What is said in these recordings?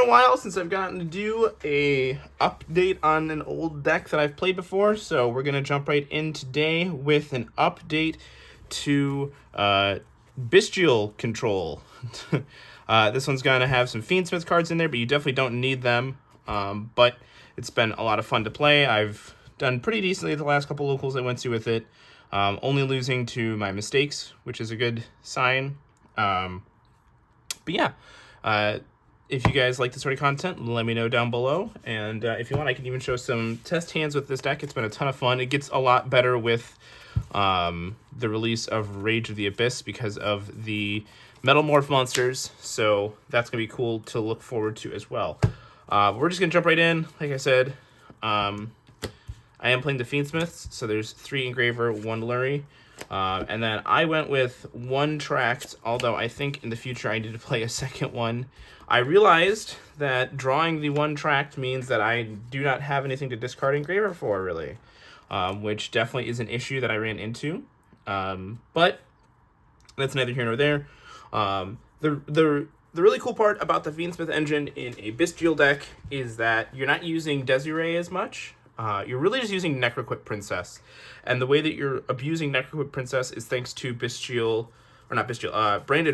a while since I've gotten to do a update on an old deck that I've played before, so we're gonna jump right in today with an update to Bystial control. This one's gonna have some Fiend Smith cards in there, but you definitely don't need them. But it's been a lot of fun to play. I've done pretty decently the last couple locals I went to with it, only losing to my mistakes, which is a good sign. But yeah, if you guys like this sort of content, let me know down below. And if you want, I can even show some test hands with this deck. It's been a ton of fun. It gets a lot better with the release of Rage of the Abyss because of the Metal Morph monsters. So that's going to be cool to look forward to as well. We're just going to jump right in. Like I said, I am playing the Fiend Smiths. So there's 3 Engraver, 1 Lurie. And then I went with 1 Tract, although I think in the future I need to play a second one. I realized that drawing the 1 Tract means that I do not have anything to discard Engraver for, really, which definitely is an issue that I ran into. But that's neither here nor there. The really cool part about the Fiendsmith engine in a Bystial deck is that you're not using Desiree as much. You're really just using Necroquip Princess. And the way that you're abusing Necroquip Princess is thanks to Branded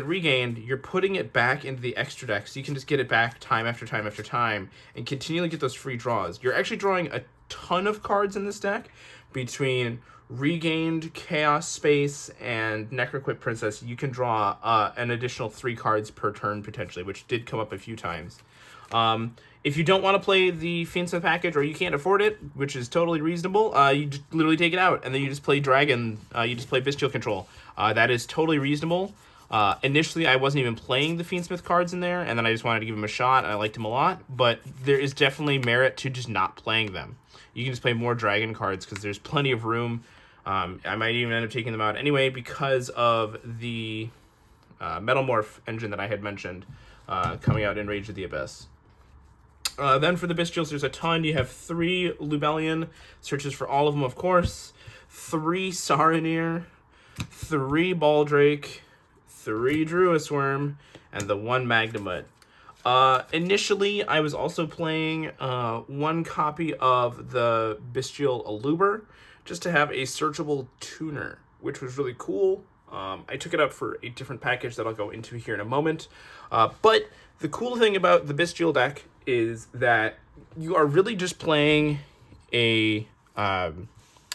Regained. You're putting it back into the extra deck, so you can just get it back time after time after time and continually get those free draws. You're actually drawing a ton of cards in this deck between Regained, Chaos Space, and Necroquip Princess. You can draw an additional 3 cards per turn, potentially, which did come up a few times. If you don't want to play the Fiendsmith package or you can't afford it, which is totally reasonable, you just literally take it out and then you just play Dragon. You just play Bystial control. That is totally reasonable. Initially, I wasn't even playing the Fiendsmith cards in there, and then I just wanted to give him a shot, and I liked him a lot. But there is definitely merit to just not playing them. You can just play more Dragon cards because there's plenty of room. I might even end up taking them out anyway because of the Metal Morph engine that I had mentioned coming out in Rage of the Abyss. Then for the Bystials, there's a ton. You have 3 Lubellion, searches for all of them, of course, 3 Saronir, 3 Baldrake, 3 Druisworm, and the 1 Magnemite. Initially, I was also playing 1 copy of the Bystial Aluber, just to have a searchable tuner, which was really cool. I took it up for a different package that I'll go into here in a moment. But the cool thing about the Bystial deck is that you are really just playing a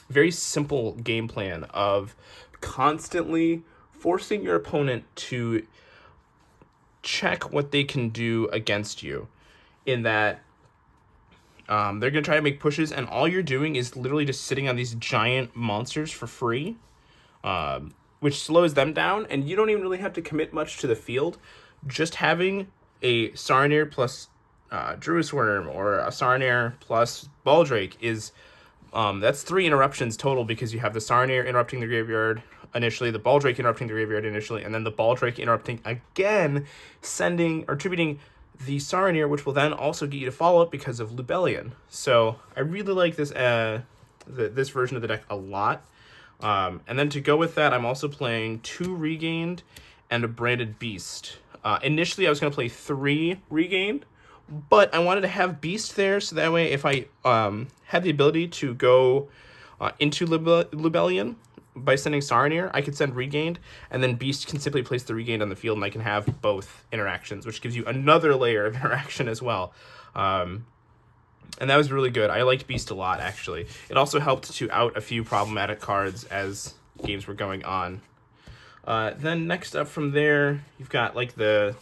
very simple game plan of constantly forcing your opponent to check what they can do against you, in that they're going to try to make pushes, and all you're doing is literally just sitting on these giant monsters for free, which slows them down, and you don't even really have to commit much to the field. Just having a Saronir plus Druisworm or a Saronir plus Baldrake is that's 3 interruptions total, because you have the Saronir interrupting the graveyard initially, the Baldrake interrupting the graveyard initially, and then the Baldrake interrupting again, attributing the Saronir, which will then also get you to follow up because of Lubellion. So I really like this this version of the deck a lot. And then to go with that, I'm also playing 2 Regained and a Branded Beast. Initially, I was going to play 3 Regained, but I wanted to have Beast there, so that way if I had the ability to go into Lubellion by sending Saronir, I could send Regained, and then Beast can simply place the Regained on the field, and I can have both interactions, which gives you another layer of interaction as well. And that was really good. I liked Beast a lot, actually. It also helped to out a few problematic cards as games were going on. Then next up from there, you've got like the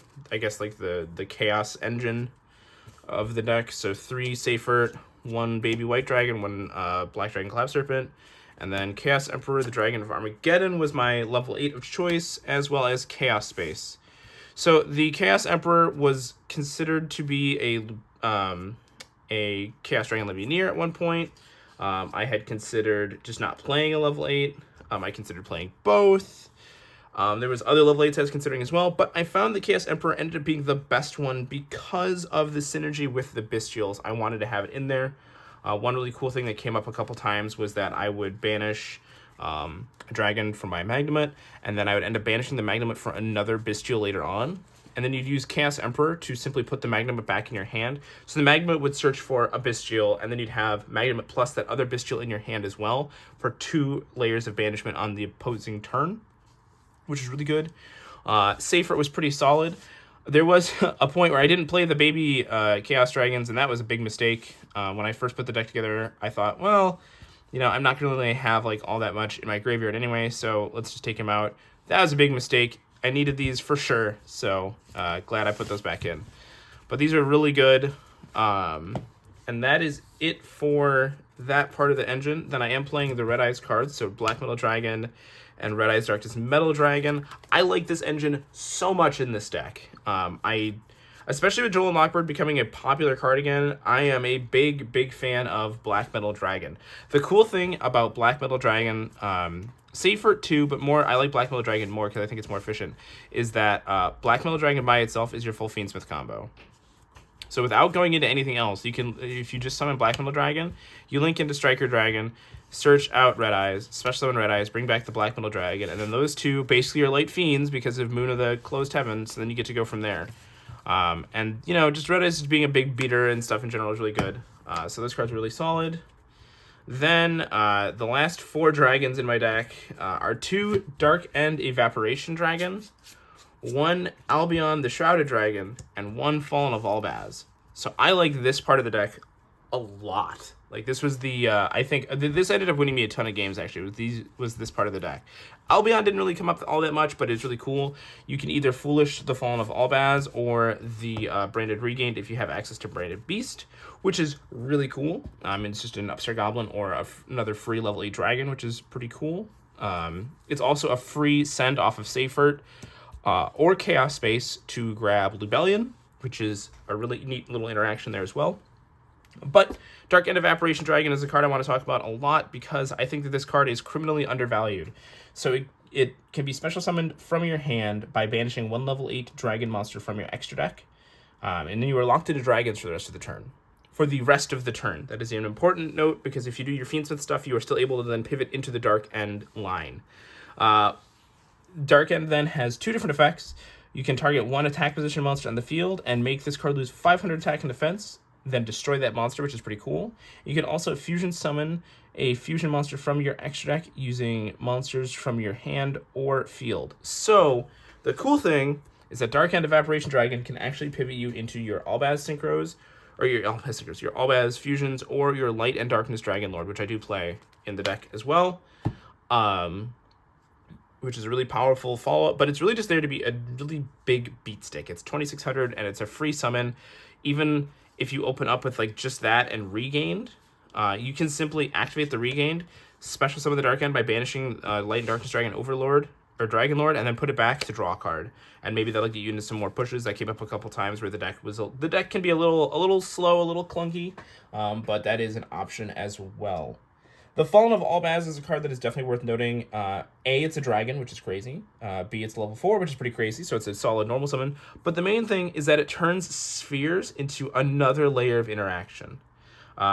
Chaos engine of the deck. So 3 Seifert, 1 Baby White Dragon, 1 Black Dragon Collapse Serpent, and then Chaos Emperor, the Dragon of Armageddon was my level 8 of choice, as well as Chaos Space. So the Chaos Emperor was considered to be a Chaos Dragon Legionnaire at one point. I had considered just not playing a level 8. I considered playing both. There was other level 8s I was considering as well, but I found the Chaos Emperor ended up being the best one because of the synergy with the Bystials. I wanted to have it in there. One really cool thing that came up a couple times was that I would banish a dragon from my Magnemite, and then I would end up banishing the Magnemite for another Bystial later on. and then you'd use Chaos Emperor to simply put the Magnum back in your hand. So the Magnum would search for a Bystial, and then you'd have Magnum plus that other Bystial in your hand as well for 2 layers of banishment on the opposing turn, which is really good. Seifert was pretty solid. There was a point where I didn't play the baby Chaos Dragons, and that was a big mistake. When I first put the deck together, I thought, well, you know, I'm not going to really have like all that much in my graveyard anyway, so let's just take them out. That was a big mistake. I needed these for sure, so glad I put those back in. But these are really good, and that is it for that part of the engine. Then I am playing the Red Eyes cards, so Black Metal Dragon and Red Eyes Darkness Metal Dragon. I like this engine so much in this deck. Especially with Joel and Lockbird becoming a popular card again, I am a big fan of Black Metal Dragon. The cool thing about Black Metal Dragon, Seifert too, but more, I like Black Metal Dragon more because I think it's more efficient, is that Black Metal Dragon by itself is your full Fiendsmith combo. So without going into anything else, you can, if you just summon Black Metal Dragon, you link into Striker Dragon, search out Red Eyes, special summon Red Eyes, bring back the Black Metal Dragon, and then those two basically are light fiends because of Moon of the Closed Heavens, so then you get to go from there. And, you know, just Red Eyes being a big beater and stuff in general is really good. So this card's really solid. Then the last 4 dragons in my deck are 2 Dark End Evaporation Dragons, 1 Albion the Shrouded Dragon, and 1 Fallen of Albaz. So I like this part of the deck a lot. Like, this was the, I think, this ended up winning me a ton of games, actually. Was this part of the deck. Albion didn't really come up all that much, but it's really cool. You can either Foolish the Fallen of Albaz or the Branded Regained if you have access to Branded Beast, which is really cool. It's just an Upstart Goblin or another free level 8 dragon, which is pretty cool. It's also a free send off of Seifert or Chaos Space to grab Lubellion, which is a really neat little interaction there as well. But Dark End Evaporation Dragon is a card I want to talk about a lot because I think that this card is criminally undervalued. So it can be special summoned from your hand by banishing 1 level 8 dragon monster from your extra deck. And then you are locked into dragons for the rest of the turn. For the rest of the turn. That is an important note because if you do your Fiendsmith stuff, you are still able to then pivot into the Dark End line. Dark End then has 2 different effects. You can target 1 attack position monster on the field and make this card lose 500 attack and defense, then destroy that monster, which is pretty cool. You can also fusion summon a fusion monster from your extra deck using monsters from your hand or field. So the cool thing is that Dark End Evaporation Dragon can actually pivot you into your Albaz Synchros, or your Albaz Fusions, or your Light and Darkness Dragon Lord, which I do play in the deck as well. Which is a really powerful follow-up, but it's really just there to be a really big beat stick. It's 2600 and it's a free summon. Even if you open up with like just that and Regained, you can simply activate the Regained, special summon the Dark End by banishing Light and Darkness Dragon Overlord or Dragon Lord, and then put it back to draw a card. And maybe that'll get you into some more pushes. That came up a couple times where the deck can be a little slow, a little clunky, but that is an option as well. The Fallen of Albaz is a card that is definitely worth noting. A, it's a dragon, which is crazy. B, it's level 4, which is pretty crazy, so it's a solid normal summon. But the main thing is that it turns spheres into another layer of interaction.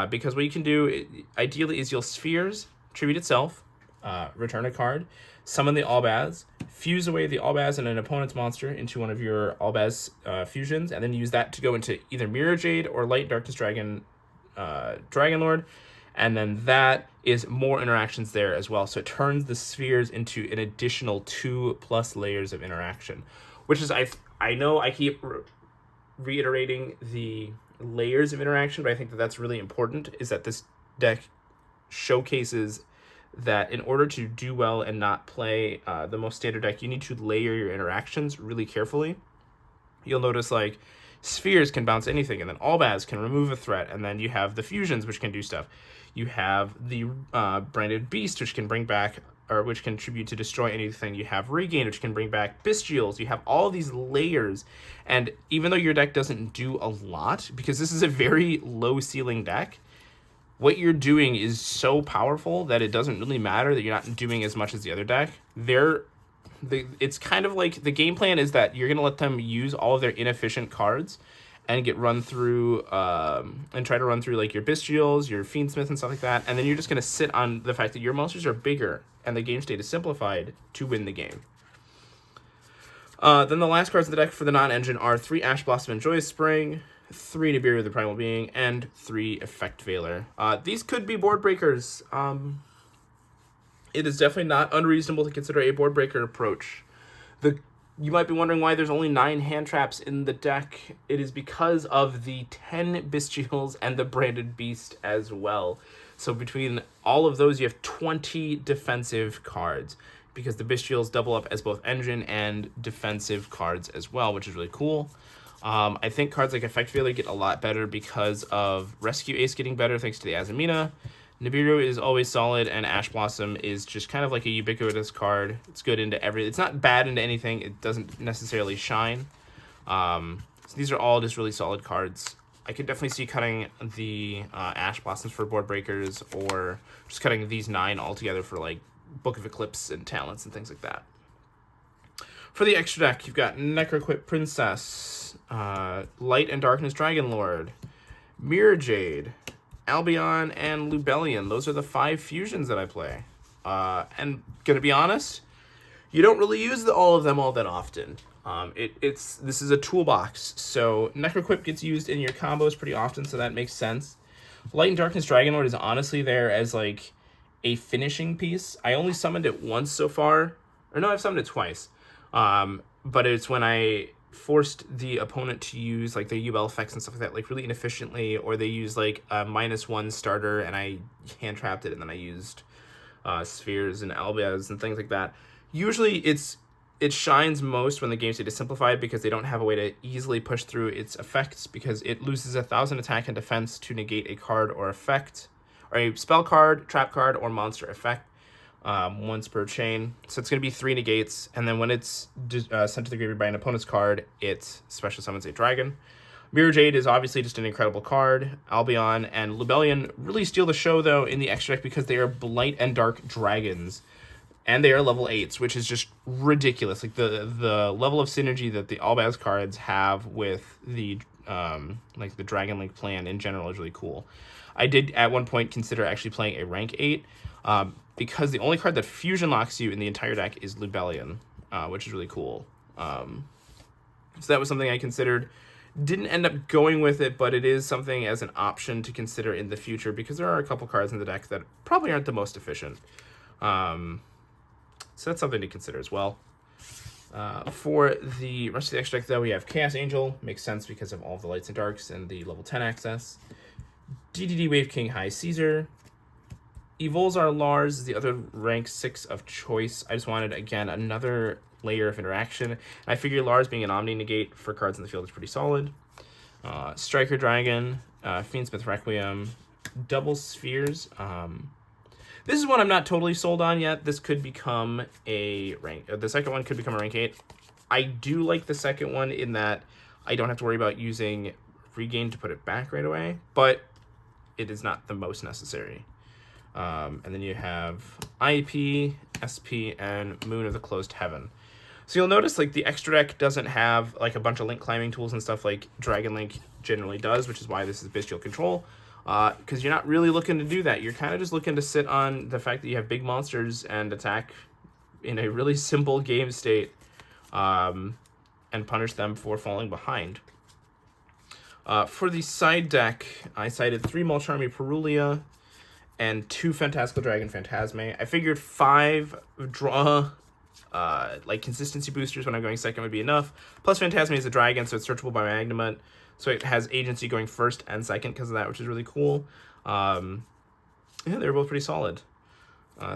Because what you can do, ideally, is you'll spheres, tribute itself, return a card, summon the Albaz, fuse away the Albaz and an opponent's monster into one of your Albaz fusions, and then use that to go into either Mirror Jade or Light Darkness Dragon Dragon Lord. And then that is more interactions there as well. So it turns the spheres into an additional 2+ layers of interaction, which is, I know I keep reiterating the layers of interaction, but I think that that's really important, is that this deck showcases that in order to do well and not play the most standard deck, you need to layer your interactions really carefully. You'll notice like spheres can bounce anything, and then Albaz can remove a threat, and then you have the fusions, which can do stuff. You have the Branded Beast, which can bring back, or which can contribute to destroy anything. You have Regain, which can bring back Bystials. You have all these layers, and even though your deck doesn't do a lot, because this is a very low ceiling deck, what you're doing is so powerful that it doesn't really matter that you're not doing as much as the other deck. It's kind of like the game plan is that you're going to let them use all of their inefficient cards and get run through and try to run through like your Bystials, your Fiendsmith and stuff like that, and then you're just going to sit on the fact that your monsters are bigger and the game state is simplified to win the game. Then the last cards in the deck for the non-engine are 3 Ash Blossom and Joyous Spring, 3 Nibiru the Primal Being, and 3 Effect Veiler. These could be board breakers. It is definitely not unreasonable to consider a board breaker approach. You might be wondering why there's only 9 hand traps in the deck. It is because of the 10 Bystials and the Branded Beast as well. So between all of those, you have 20 defensive cards, because the Bystials double up as both engine and defensive cards as well, which is really cool. I think cards like Effect Veiler get a lot better because of Rescue Ace getting better thanks to the Azamina. Nibiru is always solid, and Ash Blossom is just kind of like a ubiquitous card. It's good into it's not bad into anything. It doesn't necessarily shine. So these are all just really solid cards. I could definitely see cutting the Ash Blossoms for board breakers, or just cutting these 9 altogether for like Book of Eclipse and talents and things like that. For the extra deck, you've got Necroquip Princess, Light and Darkness Dragon Lord, Mirror Jade, Albion, and Lubellion. Those are the 5 fusions that I play. And gonna be honest, you don't really use all of them all that often. This is a toolbox, so Necroquip gets used in your combos pretty often, so that makes sense. Light and Darkness Dragonlord is honestly there as like a finishing piece. I only summoned it once so far, or no, I've summoned it twice. But it's when I forced the opponent to use like their UL effects and stuff like that, like really inefficiently, or they use like a -1 starter and I hand trapped it, and then I used spheres and albias and things like that. Usually it shines most when the game state is simplified, because they don't have a way to easily push through its effects, because it loses 1,000 attack and defense to negate a card or effect, or a spell card, trap card, or monster effect once per chain. So it's going to be 3 negates, and then when it's sent to the graveyard by an opponent's card, it special summons a dragon. Mirror Jade is obviously just an incredible card. Albion and Lubellion really steal the show, though, in the extra deck, because they are Light and Dark Dragons, and they are level 8s, which is just ridiculous. Like the level of synergy that the Albaz cards have with the like the Dragon Link plan in general is really cool. I did at one point consider actually playing a rank 8, because the only card that fusion locks you in the entire deck is Lubellion, which is really cool. So that was something I considered. Didn't end up going with it, but it is something as an option to consider in the future, because there are a couple cards in the deck that probably aren't the most efficient. So that's something to consider as well. For the rest of the extra deck, though, we have Chaos Angel. Makes sense because of all the lights and darks and the level 10 access. DDD Wave King High Caesar. Evolzar Lars is the other rank 6 of choice. I just wanted, again, another layer of interaction. And I figure Lars being an Omni Negate for cards in the field is pretty solid. Striker Dragon, Fiend Smith Requiem, Double Spheres. This is one I'm not totally sold on yet. This could become a rank. The second one could become a rank 8. I do like the second one in that I don't have to worry about using Regain to put it back right away, but it is not the most necessary. And then you have IEP, SP, and Moon of the Closed Heaven. So you'll notice like the extra deck doesn't have like a bunch of link climbing tools and stuff like Dragon Link generally does, which is why this is Bystial Control. Because you're not really looking to do that. You're kind of just looking to sit on the fact that you have big monsters and attack in a really simple game state, and punish them for falling behind. For the side deck, I cited 3 Mulcharmy Perulia and 2 Fantastical Dragon Phantasme. I figured 5 draw like consistency boosters when I'm going second would be enough. Plus Phantasme is a dragon, so it's searchable by Magnamut. So it has agency going first and second because of that, which is really cool. Yeah, they're both pretty solid.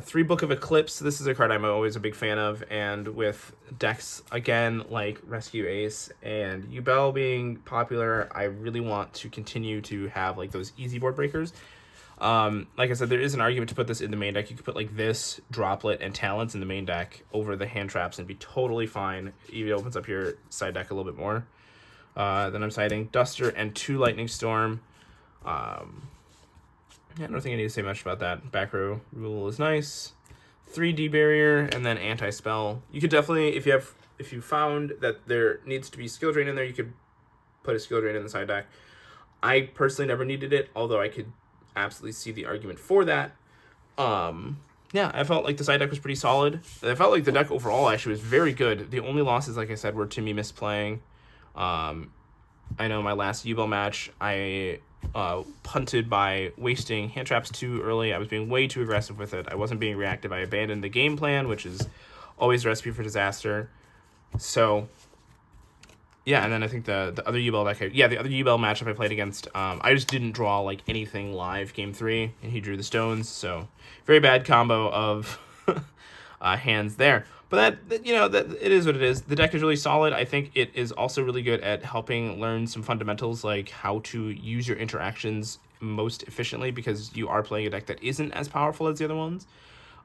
3 Book of Eclipse. This is a card I'm always a big fan of, and with decks, again, like Rescue Ace and Ubel being popular, I really want to continue to have like those easy board breakers. Like I said, there is an argument to put this in the main deck. You could put like this, Droplet, and Talents in the main deck over the hand traps and be totally fine. Even opens up your side deck a little bit more. Then I'm citing Duster and 2 Lightning Storm. Yeah, I don't think I need to say much about that. Back row rule is nice. 3D barrier and then anti-spell. You could definitely, if you found that there needs to be skill drain in there, you could put a skill drain in the side deck. I personally never needed it, although I could absolutely see the argument for that. yeah, I felt like the side deck was pretty solid. I felt like the deck overall actually was very good. The only losses, like I said, were to me misplaying. I know my last Yubel match, I punted by wasting hand traps too early. I was being way too aggressive with it. I wasn't being reactive. I abandoned the game plan, which is always a recipe for disaster. So, yeah, and then I think the other Yubel deck, the other Yubel matchup I played against, I just didn't draw like anything live game 3, and he drew the stones. So, very bad combo of hands there. But that it is what it is. The deck is really solid. I think it is also really good at helping learn some fundamentals, like how to use your interactions most efficiently, because you are playing a deck that isn't as powerful as the other ones.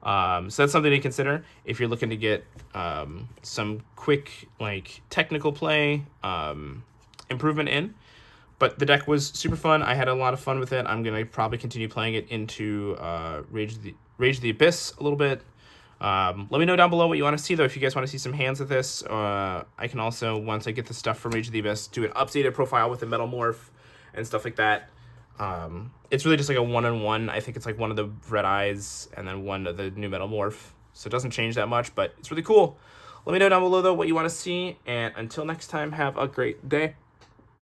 So that's something to consider if you're looking to get some quick like technical play improvement in. But the deck was super fun. I had a lot of fun with it. I'm gonna probably continue playing it into Rage of the Abyss a little bit. Let me know down below what you want to see, though. If you guys want to see some hands with this, I can also, once I get the stuff from Rage of the Abyss, do an updated profile with the Metal Morph and stuff like that. It's really just like a 1-on-1. I think it's like one of the Red Eyes and then one of the new Metal Morph. So it doesn't change that much, but it's really cool. Let me know down below, though, what you want to see. And until next time, have a great day.